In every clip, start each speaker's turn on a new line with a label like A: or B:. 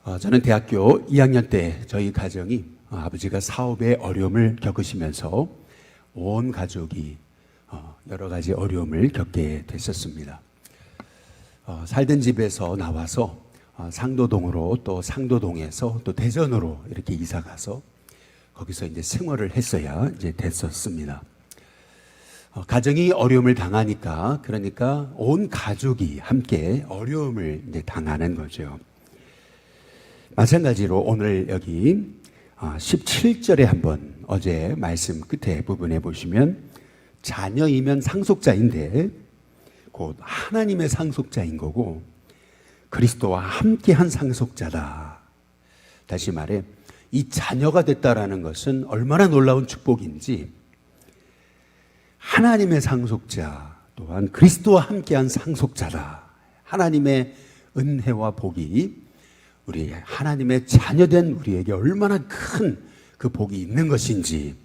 A: 저는 대학교 2학년 때 저희 가정이 아버지가 사업에 어려움을 겪으시면서 온 가족이 여러 가지 어려움을 겪게 됐었습니다. 살던 집에서 나와서 상도동으로 또 상도동에서 또 대전으로 이렇게 이사 가서 거기서 이제 생활을 했어야 이제 됐었습니다. 가정이 어려움을 당하니까 그러니까 온 가족이 함께 어려움을 이제 당하는 거죠. 마찬가지로 오늘 여기 17절에 한번 어제 말씀 끝에 부분에 보시면 자녀이면 상속자인데 곧 하나님의 상속자인 거고 그리스도와 함께한 상속자다. 다시 말해 이 자녀가 됐다라는 것은 얼마나 놀라운 축복인지 하나님의 상속자 또한 그리스도와 함께한 상속자다. 하나님의 은혜와 복이 우리 하나님의 자녀된 우리에게 얼마나 큰 그 복이 있는 것인지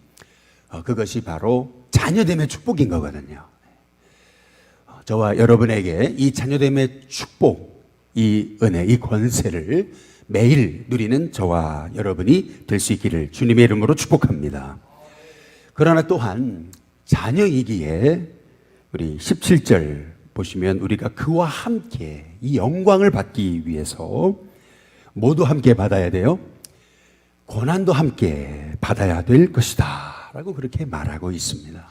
A: 그것이 바로 자녀됨의 축복인 거거든요. 저와 여러분에게 이 자녀됨의 축복, 이 은혜, 이 권세를 매일 누리는 저와 여러분이 될 수 있기를 주님의 이름으로 축복합니다. 그러나 또한 자녀이기에 우리 17절 보시면 우리가 그와 함께 이 영광을 받기 위해서 모두 함께 받아야 돼요. 고난도 함께 받아야 될 것이다 라고 그렇게 말하고 있습니다.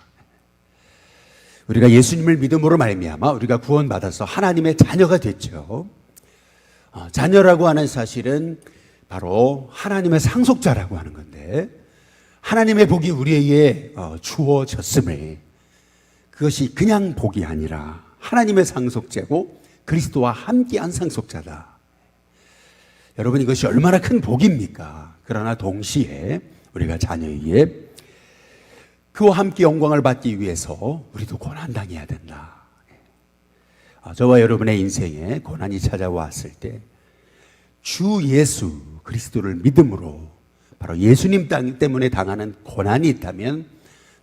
A: 우리가 예수님을 믿음으로 말미암아 우리가 구원받아서 하나님의 자녀가 됐죠. 자녀라고 하는 사실은 바로 하나님의 상속자라고 하는 건데 하나님의 복이 우리에게 주어졌음을 그것이 그냥 복이 아니라 하나님의 상속자고 그리스도와 함께한 상속자다. 여러분 이것이 얼마나 큰 복입니까? 그러나 동시에 우리가 자녀이기에 그와 함께 영광을 받기 위해서 우리도 고난당해야 된다. 저와 여러분의 인생에 고난이 찾아왔을 때 주 예수 그리스도를 믿음으로 바로 예수님 때문에 당하는 고난이 있다면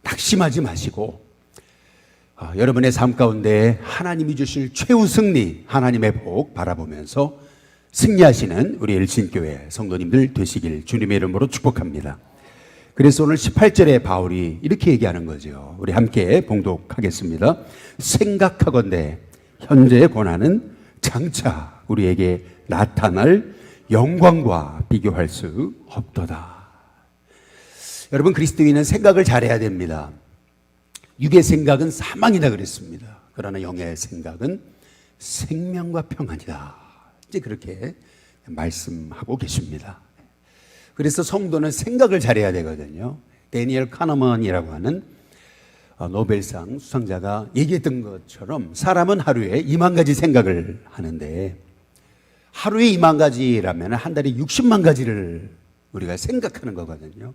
A: 낙심하지 마시고 여러분의 삶 가운데 하나님이 주실 최후 승리 하나님의 복 바라보면서 승리하시는 우리 일신교회 성도님들 되시길 주님의 이름으로 축복합니다. 그래서 오늘 18절에 바울이 이렇게 얘기하는 거죠. 우리 함께 봉독하겠습니다. 생각하건대 현재의 고난은 장차 우리에게 나타날 영광과 비교할 수 없도다. 여러분 그리스도인은 생각을 잘해야 됩니다. 육의 생각은 사망이다 그랬습니다. 그러나 영의 생각은 생명과 평안이다. 이제 그렇게 말씀하고 계십니다. 그래서 성도는 생각을 잘해야 되거든요. 데니엘 카너먼이라고 하는 노벨상 수상자가 얘기했던 것처럼 사람은 하루에 2만 가지 생각을 하는데 하루에 2만 가지라면 한 달에 60만 가지를 우리가 생각하는 거거든요.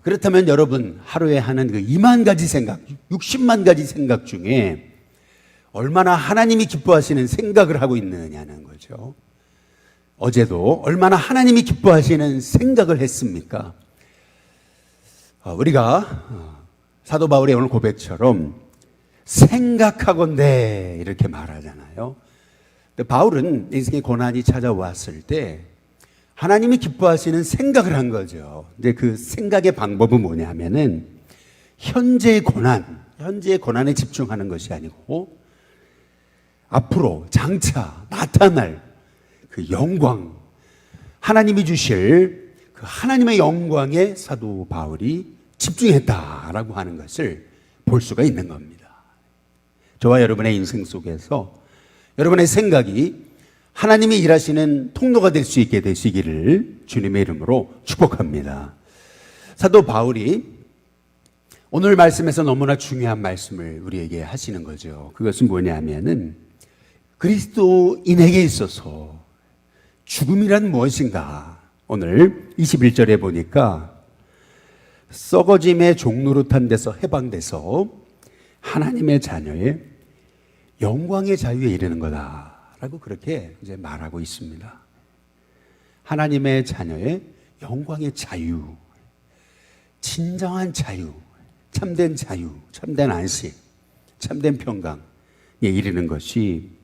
A: 그렇다면 여러분 하루에 하는 그 2만 가지 생각, 60만 가지 생각 중에 얼마나 하나님이 기뻐하시는 생각을 하고 있느냐는 거죠. 어제도 얼마나 하나님이 기뻐하시는 생각을 했습니까? 우리가 사도 바울의 오늘 고백처럼 생각하건대 이렇게 말하잖아요. 근데 바울은 인생의 고난이 찾아왔을 때 하나님이 기뻐하시는 생각을 한 거죠. 근데 그 생각의 방법은 뭐냐면은 현재의 고난에 집중하는 것이 아니고 앞으로 장차 나타날 그 영광, 하나님이 주실 그 하나님의 영광에 사도 바울이 집중했다라고 하는 것을 볼 수가 있는 겁니다. 저와 여러분의 인생 속에서 여러분의 생각이 하나님이 일하시는 통로가 될 수 있게 되시기를 주님의 이름으로 축복합니다. 사도 바울이 오늘 말씀에서 너무나 중요한 말씀을 우리에게 하시는 거죠. 그것은 뭐냐면은 그리스도인에게 있어서 죽음이란 무엇인가? 오늘 21절에 보니까 썩어짐의 종노릇한 데서 해방돼서 하나님의 자녀의 영광의 자유에 이르는 거다라고 그렇게 이제 말하고 있습니다. 하나님의 자녀의 영광의 자유, 진정한 자유, 참된 안식, 참된 평강에 이르는 것이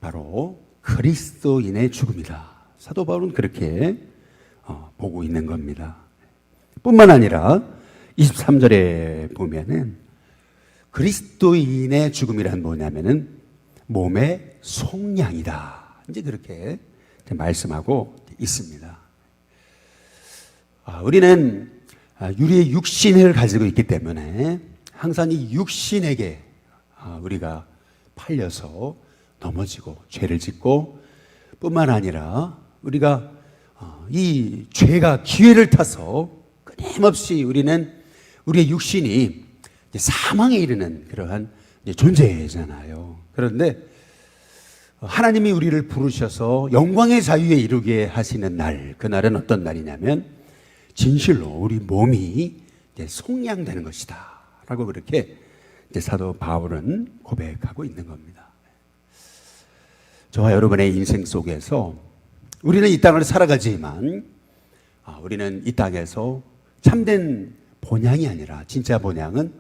A: 바로 그리스도인의 죽음이다. 사도 바울은 그렇게 보고 있는 겁니다. 뿐만 아니라 23절에 보면은 그리스도인의 죽음이란 뭐냐면은 몸의 속량이다. 이제 그렇게 말씀하고 있습니다. 우리는 우리의 육신을 가지고 있기 때문에 항상 이 육신에게 우리가 팔려서 넘어지고 죄를 짓고 뿐만 아니라 우리가 이 죄가 기회를 타서 끊임없이 우리는 우리의 육신이 사망에 이르는 그러한 존재잖아요. 그런데 하나님이 우리를 부르셔서 영광의 자유에 이르게 하시는 날, 그날은 어떤 날이냐면 진실로 우리 몸이 속량되는 것이다 라고 그렇게 사도 바울은 고백하고 있는 겁니다. 저와 여러분의 인생 속에서 우리는 이 땅을 살아가지만 우리는 이 땅에서 참된 본향이 아니라 진짜 본향은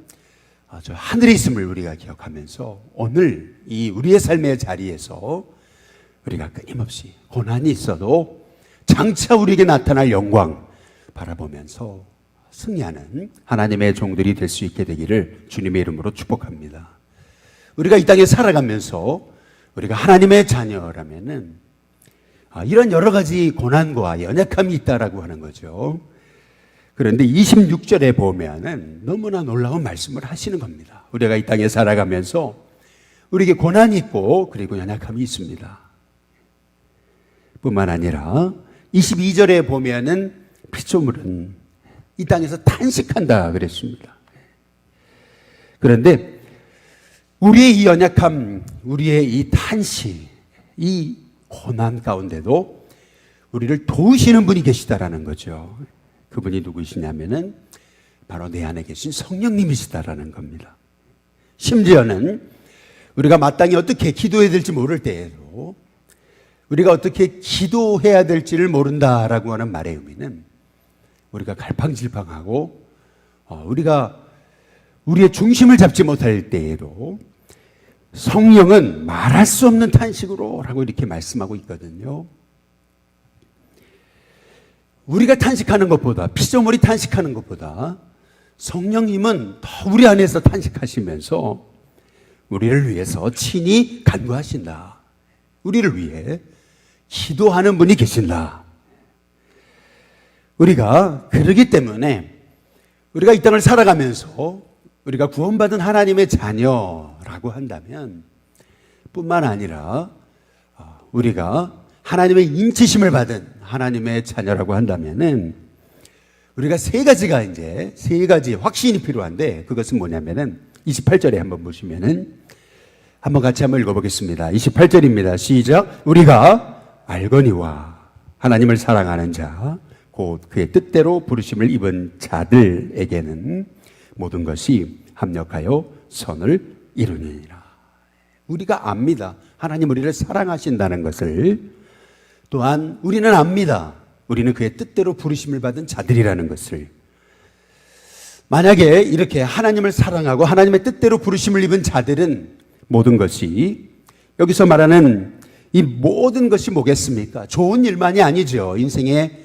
A: 저 하늘에 있음을 우리가 기억하면서 오늘 이 우리의 삶의 자리에서 우리가 끊임없이 고난이 있어도 장차 우리에게 나타날 영광 바라보면서 승리하는 하나님의 종들이 될 수 있게 되기를 주님의 이름으로 축복합니다. 우리가 이 땅에 살아가면서 우리가 하나님의 자녀라면은 이런 여러 가지 고난과 연약함이 있다라고 하는 거죠. 그런데 26절에 보면은 너무나 놀라운 말씀을 하시는 겁니다. 우리가 이 땅에 살아가면서 우리에게 고난이 있고 그리고 연약함이 있습니다. 뿐만 아니라 22절에 보면은 피조물은 이 땅에서 탄식한다 그랬습니다. 그런데 우리의 이 연약함, 우리의 이 탄식, 이 고난 가운데도 우리를 도우시는 분이 계시다라는 거죠. 그분이 누구시냐면은 바로 내 안에 계신 성령님이시다라는 겁니다. 심지어는 우리가 마땅히 어떻게 기도해야 될지 모를 때에도 우리가 어떻게 기도해야 될지를 모른다라고 하는 말의 의미는 우리가 갈팡질팡하고 우리가 우리의 중심을 잡지 못할 때에도 성령은 말할 수 없는 탄식으로 라고 이렇게 말씀하고 있거든요. 우리가 탄식하는 것보다, 피조물이 탄식하는 것보다 성령님은 더 우리 안에서 탄식하시면서 우리를 위해서 친히 간구하신다. 우리를 위해 기도하는 분이 계신다. 우리가 그러기 때문에 우리가 이 땅을 살아가면서 우리가 구원받은 하나님의 자녀라고 한다면 뿐만 아니라 우리가 하나님의 인치심을 받은 하나님의 자녀라고 한다면은 우리가 세 가지 확신이 필요한데 그것은 뭐냐면은 28절에 한번 보시면은 한번 같이 한번 읽어보겠습니다. 28절입니다. 시작. 우리가 알거니와 하나님을 사랑하는 자 곧 그의 뜻대로 부르심을 입은 자들에게는 모든 것이 합력하여 선을 이루느니라. 우리가 압니다. 하나님 우리를 사랑하신다는 것을. 또한 우리는 압니다. 우리는 그의 뜻대로 부르심을 받은 자들이라는 것을. 만약에 이렇게 하나님을 사랑하고 하나님의 뜻대로 부르심을 입은 자들은 모든 것이, 여기서 말하는 이 모든 것이 뭐겠습니까? 좋은 일만이 아니죠. 인생에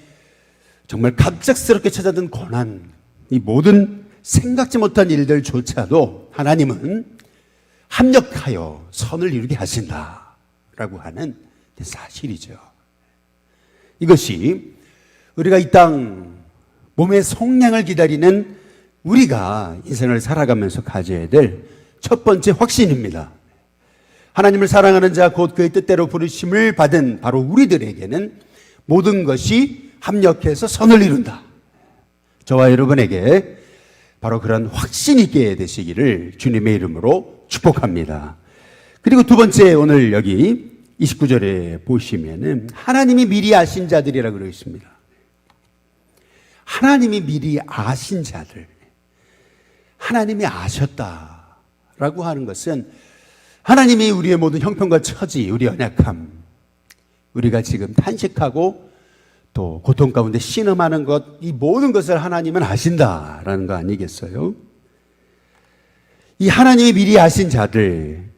A: 정말 갑작스럽게 찾아든 고난, 이 모든 생각지 못한 일들조차도 하나님은 합력하여 선을 이루게 하신다라고 하는 사실이죠. 이것이 우리가 이 땅 몸의 속량을 기다리는 우리가 인생을 살아가면서 가져야 될 첫 번째 확신입니다. 하나님을 사랑하는 자 곧 그의 뜻대로 부르심을 받은 바로 우리들에게는 모든 것이 합력해서 선을 이룬다. 저와 여러분에게 바로 그런 확신 있게 되시기를 주님의 이름으로 축복합니다. 그리고 두 번째, 오늘 여기 29절에 보시면은 하나님이 미리 아신 자들이라고 그러고 있습니다. 하나님이 미리 아신 자들. 하나님이 아셨다라고 하는 것은 하나님이 우리의 모든 형편과 처지, 우리 연약함, 우리가 지금 탄식하고 또 고통 가운데 신음하는 것, 이 모든 것을 하나님은 아신다라는 거 아니겠어요? 이 하나님이 미리 아신 자들,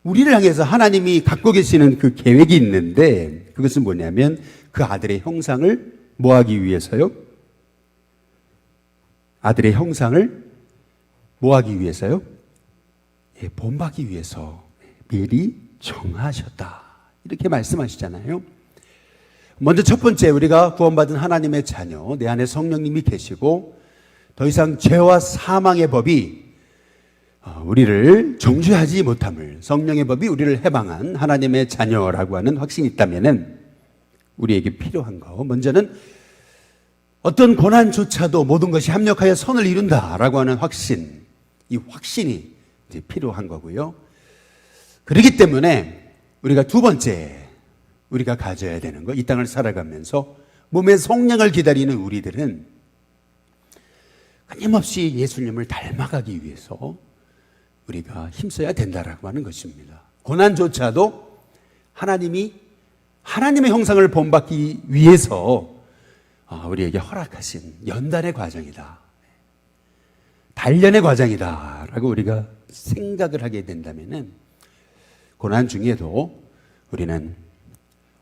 A: 우리를 향해서 하나님이 갖고 계시는 그 계획이 있는데 그것은 뭐냐면 그 아들의 형상을 뭐 하기 위해서요? 아들의 형상을 뭐 하기 위해서요? 예, 본받기 위해서 미리 정하셨다. 이렇게 말씀하시잖아요. 먼저 첫 번째, 우리가 구원받은 하나님의 자녀, 내 안에 성령님이 계시고 더 이상 죄와 사망의 법이 우리를 정죄하지 못함을, 성령의 법이 우리를 해방한 하나님의 자녀라고 하는 확신이 있다면은 우리에게 필요한 거, 먼저는 어떤 고난조차도 모든 것이 합력하여 선을 이룬다라고 하는 확신, 이 확신이 이제 필요한 거고요. 그렇기 때문에 우리가 두 번째 우리가 가져야 되는 거, 이 땅을 살아가면서 몸의 성령을 기다리는 우리들은 끊임없이 예수님을 닮아가기 위해서 우리가 힘써야 된다라고 하는 것입니다. 고난조차도 하나님의 형상을 본받기 위해서 우리에게 허락하신 연단의 과정이다, 단련의 과정이다라고 우리가 생각을 하게 된다면은 고난 중에도 우리는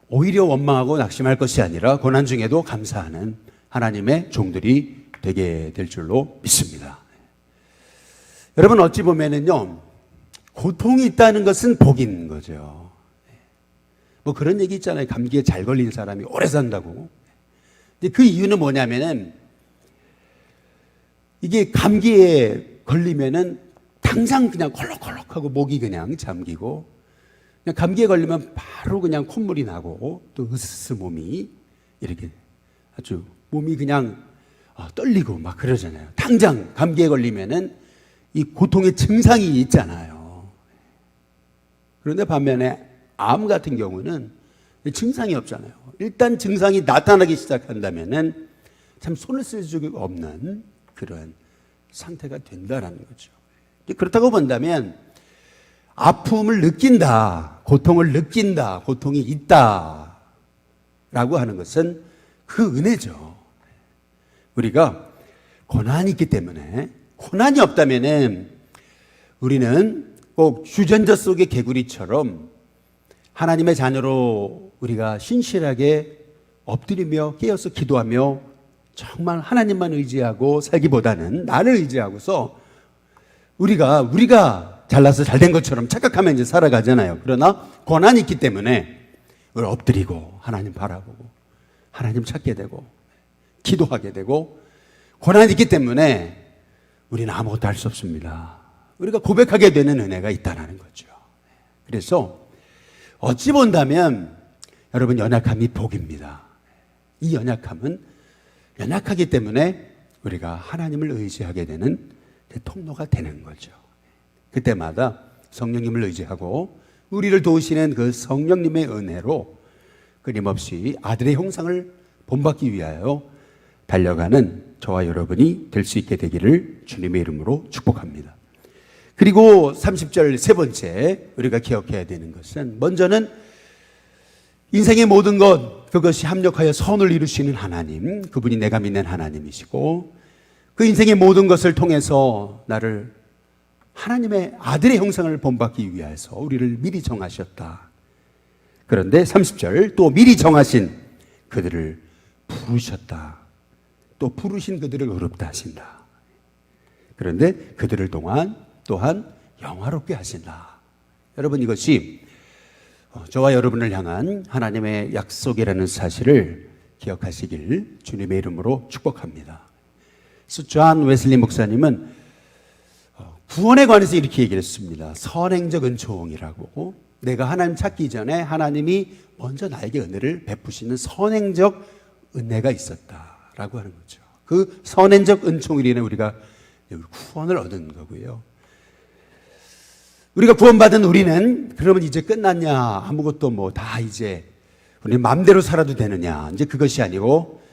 A: 오히려 원망하고 낙심할 것이 아니라 고난 중에도 감사하는 하나님의 종들이 되게 될 줄로 믿습니다. 여러분, 어찌 보면은요, 고통이 있다는 것은 복인 거죠. 뭐 그런 얘기 있잖아요. 감기에 잘 걸린 사람이 오래 산다고. 근데 그 이유는 뭐냐면은 이게 감기에 걸리면은 당장 그냥 콜록콜록하고 목이 그냥 잠기고, 그냥 감기에 걸리면 바로 그냥 콧물이 나고 또 으스스 몸이 이렇게 아주 몸이 그냥 떨리고 막 그러잖아요. 당장 감기에 걸리면은 이 고통의 증상이 있잖아요. 그런데 반면에 암 같은 경우는 증상이 없잖아요. 일단 증상이 나타나기 시작한다면은 참 손을 쓸 수가 없는 그런 상태가 된다라는 거죠. 그렇다고 본다면 아픔을 느낀다, 고통을 느낀다, 고통이 있다라고 하는 것은 그 은혜죠. 우리가 고난이 있기 때문에, 고난이 없다면은 우리는 꼭 주전자 속의 개구리처럼 하나님의 자녀로 우리가 신실하게 엎드리며 깨어서 기도하며 정말 하나님만 의지하고 살기보다는 나를 의지하고서 우리가 잘나서 잘된 것처럼 착각하면 이제 살아가잖아요. 그러나 고난이 있기 때문에 우리 엎드리고 하나님 바라보고 하나님 찾게 되고 기도하게 되고, 고난이 있기 때문에 우리는 아무것도 할 수 없습니다. 우리가 고백하게 되는 은혜가 있다는 거죠. 그래서 어찌 본다면 여러분, 연약함이 복입니다. 이 연약함은 연약하기 때문에 우리가 하나님을 의지하게 되는 통로가 되는 거죠. 그때마다 성령님을 의지하고 우리를 도우시는 그 성령님의 은혜로 끊임없이 아들의 형상을 본받기 위하여 달려가는 저와 여러분이 될 수 있게 되기를 주님의 이름으로 축복합니다. 그리고 30절 세 번째 우리가 기억해야 되는 것은, 먼저는 인생의 모든 것, 그것이 합력하여 선을 이루시는 하나님, 그분이 내가 믿는 하나님이시고, 그 인생의 모든 것을 통해서 나를 하나님의 아들의 형상을 본받기 위해서 우리를 미리 정하셨다. 그런데 30절, 또 미리 정하신 그들을 부르셨다. 또 부르신 그들을 의롭다 하신다. 그런데 그들을 또한 영화롭게 하신다. 여러분, 이것이 저와 여러분을 향한 하나님의 약속이라는 사실을 기억하시길 주님의 이름으로 축복합니다. 존 웨슬리 목사님은 구원에 관해서 이렇게 얘기를 했습니다. 선행적 은총이라고, 내가 하나님 찾기 전에 하나님이 먼저 나에게 은혜를 베푸시는 선행적 은혜가 있었다라고 하는 거죠. 그 선행적 은총으로 인해 우리가 구원을 얻은 거고요. 우리가 구원받은 우리는 그러면 이제 끝났냐, 아무것도 뭐 다 이제 우리 마음대로 살아도 되느냐, 이제 그것이 아니고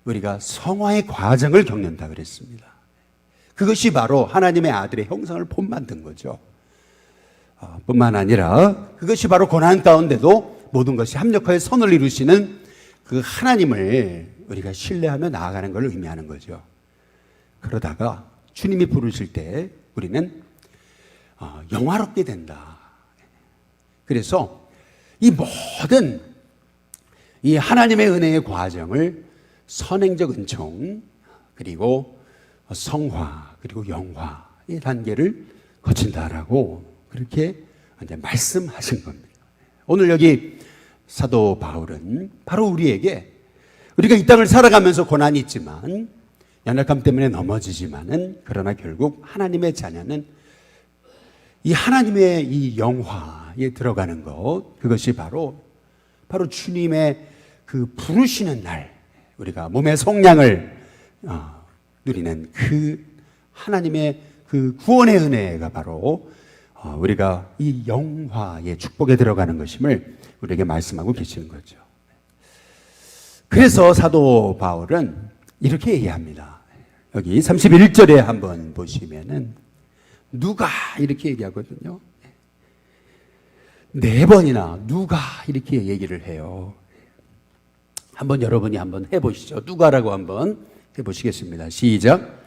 A: 우리가 성화의 과정을 겪는다 그랬습니다. 그것이 바로 하나님의 아들의 형상을 본받는 거죠. 뿐만 아니라 그것이 바로 고난 가운데도 모든 것이 합력하여 선을 이루시는 그 하나님을 우리가 신뢰하며 나아가는 걸 의미하는 거죠. 그러다가 주님이 부르실 때 우리는 영화롭게 된다. 그래서 이 모든 이 하나님의 은혜의 과정을 선행적 은총, 그리고 성화, 그리고 영화의 단계를 거친다라고 그렇게 이제 말씀하신 겁니다. 오늘 여기 사도 바울은 바로 우리에게, 우리가 이 땅을 살아가면서 고난이 있지만, 연약함 때문에 넘어지지만은, 그러나 결국 하나님의 자녀는 이 하나님의 이 영화에 들어가는 것, 그것이 바로 주님의 그 부르시는 날, 우리가 몸의 속량을 누리는 그 하나님의 그 구원의 은혜가 바로 우리가 이 영화의 축복에 들어가는 것임을 우리에게 말씀하고 계시는 거죠. 그래서 사도 바울은 이렇게 얘기합니다. 여기 31절에 한번 보시면은 누가 이렇게 얘기하거든요. 4번이나 누가 이렇게 얘기를 해요. 한번 여러분이 한번 해보시죠. 누가라고 한번 해보시겠습니다. 시작.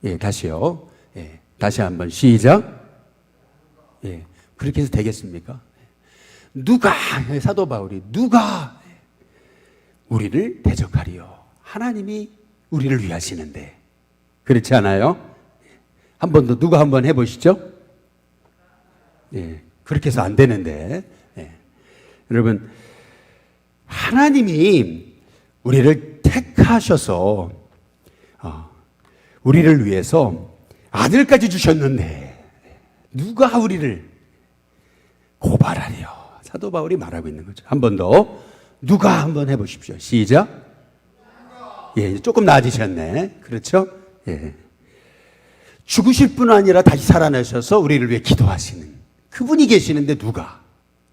A: 예, 다시요. 예, 다시 한번 시작. 예, 그렇게 해서 되겠습니까? 누가, 사도 바울이 누가 우리를 대적하리요? 하나님이 우리를 위하시는데. 그렇지 않아요? 한 번 더 누가 한번 해보시죠. 예, 그렇게 해서 안 되는데. 예. 여러분, 하나님이 우리를 택하셔서 우리를 위해서 아들까지 주셨는데 누가 우리를 고발하리요? 사도 바울이 말하고 있는 거죠. 한 번 더 누가 한번 해보십시오. 시작. 예, 조금 나아지셨네. 그렇죠? 예. 죽으실 뿐 아니라 다시 살아나셔서 우리를 위해 기도하시는 그분이 계시는데 누가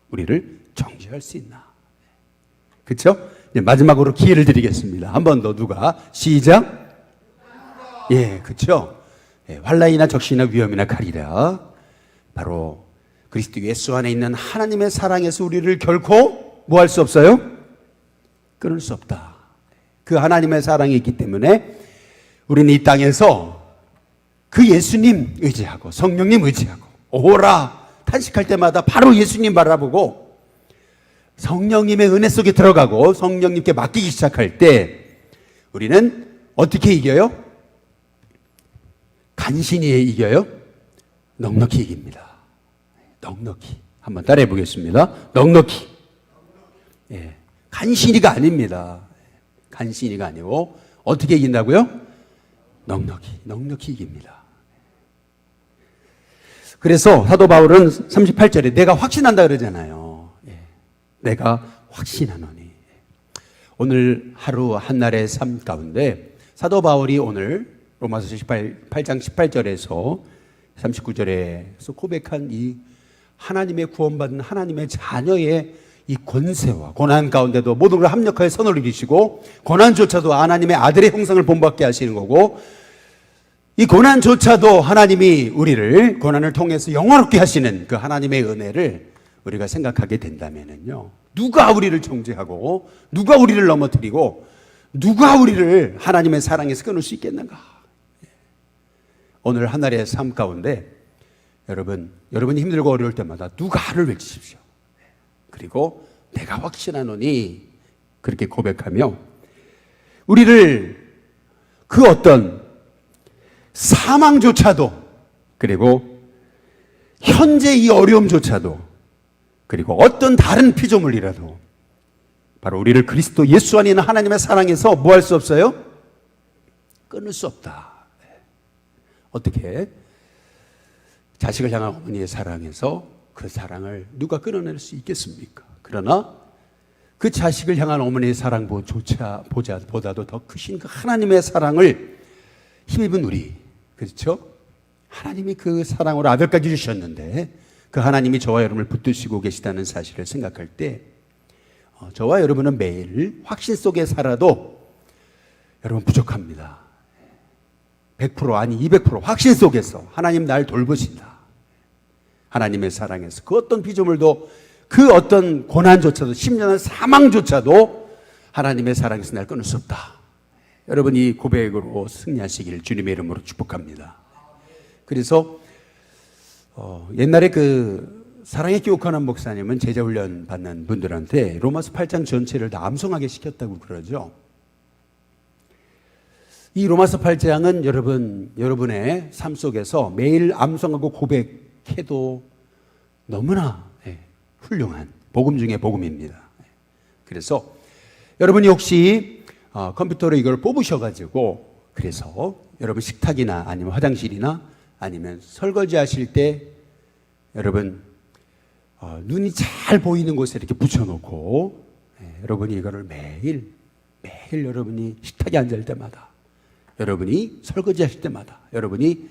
A: 우리를 정죄할 수 있나? 그렇죠? 마지막으로 기회를 드리겠습니다. 한 번 더 누가 시작. 예, 그렇죠? 예, 환난이나 적신이나 위험이나 칼이라 바로 그리스도 예수 안에 있는 하나님의 사랑에서 우리를 결코 뭐 할 수 없어요? 끊을 수 없다. 그 하나님의 사랑이 있기 때문에 우리는 이 땅에서 그 예수님 의지하고 성령님 의지하고 오라 탄식할 때마다 바로 예수님 바라보고 성령님의 은혜 속에 들어가고 성령님께 맡기기 시작할 때 우리는 어떻게 이겨요? 간신히 이겨요? 넉넉히 이깁니다. 넉넉히. 한번 따라해 보겠습니다. 넉넉히. 예, 간신히가 아닙니다. 간신히가 아니고 어떻게 이긴다고요? 넉넉히 이깁니다. 그래서 사도 바울은 38절에 내가 확신한다 그러잖아요. 예, 내가 확신하노니. 오늘 하루 한날의 삶 가운데 사도 바울이 오늘 로마서 8장 18절에서 39절에서 고백한 이 하나님의 구원받은 하나님의 자녀의 이 권세와 고난 가운데도 모든 걸 합력하여 선을 이루시고 고난조차도 하나님의 아들의 형상을 본받게 하시는 거고 이 고난조차도 하나님이 우리를 고난을 통해서 영화롭게 하시는 그 하나님의 은혜를 우리가 생각하게 된다면요, 누가 우리를 정죄하고 누가 우리를 넘어뜨리고 누가 우리를 하나님의 사랑에서 끊을 수 있겠는가? 오늘 하늘의 삶 가운데 여러분이 힘들고 어려울 때마다 누가를 외치십시오. 그리고 내가 확신하노니 그렇게 고백하며 우리를 그 어떤 사망조차도 그리고 현재 이 어려움조차도 그리고 어떤 다른 피조물이라도 바로 우리를 그리스도 예수 안에 있는 하나님의 사랑에서 뭐 할 수 없어요? 끊을 수 없다. 어떻게? 자식을 향한 어머니의 사랑에서 그 사랑을 누가 끊어낼 수 있겠습니까? 그러나 그 자식을 향한 어머니의 사랑보다도 더 크신 그 하나님의 사랑을 힘입은 우리, 그렇죠? 하나님이 그 사랑으로 아들까지 주셨는데 그 하나님이 저와 여러분을 붙드시고 계시다는 사실을 생각할 때 저와 여러분은 매일 확신 속에 살아도 여러분 부족합니다. 100% 아니 200% 확신 속에서 하나님 날 돌보신다. 하나님의 사랑에서 그 어떤 피조물도 그 어떤 고난조차도 심령한 사망조차도 하나님의 사랑에서 날 끊을 수 없다. 여러분 이 고백으로 승리하시기를 주님의 이름으로 축복합니다. 그래서 옛날에 그 사랑의 교육하는 목사님은 제자훈련 받는 분들한테 로마서 8장 전체를 다 암송하게 시켰다고 그러죠. 이 로마서 8장은 여러분의 삶 속에서 매일 암송하고 고백해도 너무나 훌륭한 복음 중에 복음입니다. 그래서 여러분이 혹시 컴퓨터로 이걸 뽑으셔가지고 그래서 여러분 식탁이나 아니면 화장실이나 아니면 설거지 하실 때 여러분 눈이 잘 보이는 곳에 이렇게 붙여놓고 여러분이 이거를 매일 여러분이 식탁에 앉을 때마다 여러분이 설거지 하실 때마다 여러분이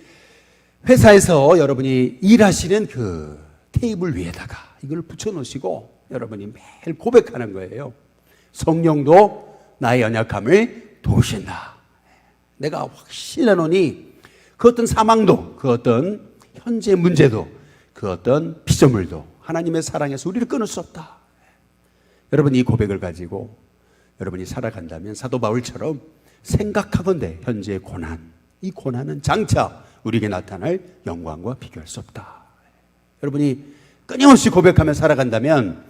A: 회사에서 여러분이 일하시는 그 테이블 위에다가 이걸 붙여놓으시고 여러분이 매일 고백하는 거예요. 성령도 나의 연약함을 도우신다. 내가 확신하노니 그 어떤 사망도 그 어떤 현재 문제도 그 어떤 피조물도 하나님의 사랑에서 우리를 끊을 수 없다. 여러분 이 고백을 가지고 여러분이 살아간다면 사도 바울처럼 생각하건대 현재의 고난, 이 고난은 장차 우리에게 나타날 영광과 비교할 수 없다. 여러분이 끊임없이 고백하며 살아간다면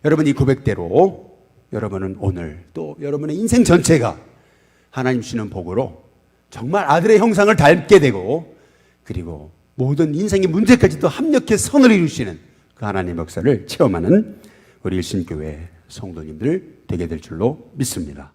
A: 여러분 이 고백대로 여러분은 오늘 또 여러분의 인생 전체가 하나님 주시는 복으로 정말 아들의 형상을 닮게 되고 그리고 모든 인생의 문제까지도 합력해 선을 이루시는 그 하나님의 역사를 체험하는 우리 일신교회 성도님들 되게 될 줄로 믿습니다.